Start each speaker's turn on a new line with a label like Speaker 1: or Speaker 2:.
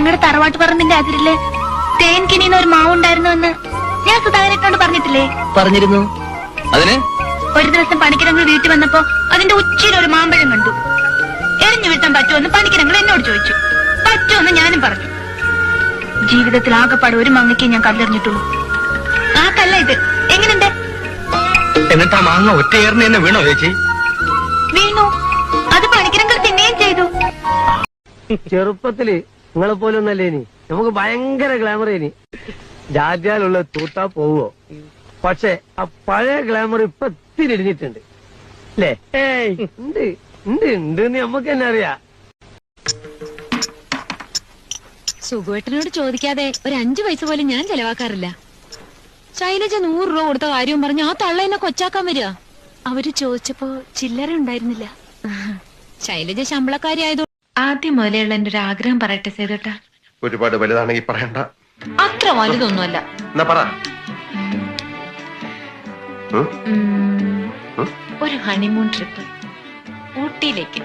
Speaker 1: ഞങ്ങളുടെ തറവാട്ട് പറമ്പിന്റെ അതിരില് തേൻ കിണിയുന്ന ഒരു മാവുണ്ടായിരുന്നുവെന്ന് ഞാൻ സുധാകരനോട് പറഞ്ഞിട്ടില്ലേ?
Speaker 2: പറഞ്ഞിരുന്നു. അതിന്
Speaker 1: ഒരു ദിവസം പണിക്കരങ്ങൾ വീട്ടിൽ വന്നപ്പോ അതിന്റെ ഉച്ചയിൽ ഒരു മാമ്പഴം കണ്ടു. എറിഞ്ഞു വീട്ടാൻ പറ്റുമെന്ന് പണിക്കരങ്ങൾ എന്നോട് ചോദിച്ചു. പറ്റുമെന്ന് ഞാനും പറഞ്ഞു. ജീവിതത്തിൽ ആകെപ്പാട് ഒരു മങ്ങയ്ക്ക് ഞാൻ കല്ലെറിഞ്ഞിട്ടുള്ളൂ. ആ കല്ല ഇത്. എങ്ങനെയുണ്ട്?
Speaker 2: എന്നിട്ട് ആ മാങ്ങ ഒറ്റയേറിന് തന്നെ വീണോ ചേച്ചി?
Speaker 1: വീണു. അത് പണിക്കരങ്ങൾ തിന്നുകയും ചെയ്തു.
Speaker 3: ചെറുപ്പത്തില് നിങ്ങളെ പോലൊന്നല്ലേ ഇനി നമുക്ക് ഭയങ്കര ഗ്ലാമറേനി. ജാത്യാലുള്ള തൂത്താ പോവോ? പക്ഷെ ആ പഴയ ഗ്ലാമർ ഇപ്പൊ ഇത്തിരി ഇടിഞ്ഞിട്ടുണ്ട് അല്ലേ? ഉണ്ട് ഉണ്ട് ഉണ്ട് നമ്മക്ക് തന്നെ അറിയാ.
Speaker 4: സുഖുവേട്ടനോട് ചോദിക്കാതെ ഒരു 5 പൈസ പോലും ഞാൻ ചെലവാക്കാറില്ല. ശൈലജ 100 രൂപ കൊടുത്ത കാര്യവും പറഞ്ഞ് ആ തള്ള എന്നെ കൊച്ചാക്കാൻ വരിക.
Speaker 1: അവര് ചോദിച്ചപ്പോ ചില്ലറ ഉണ്ടായിരുന്നില്ല.
Speaker 4: ശൈലജ ശമ്പളക്കാരി ആയതുകൊണ്ട്
Speaker 1: ആദ്യം മുതലുള്ള എന്റെ ഒരു ആഗ്രഹം പറയട്ടെ സേതുട്ടാ.
Speaker 5: ഒരുപാട് വലുതാണെങ്കിൽ പറയണ്ട.
Speaker 4: അത്ര വലുതൊന്നുമല്ല.
Speaker 5: എന്നാ പറ.
Speaker 1: ഒരു ഹണിമൂൺ ട്രിപ്പ് ഊട്ടിയിലേക്ക്.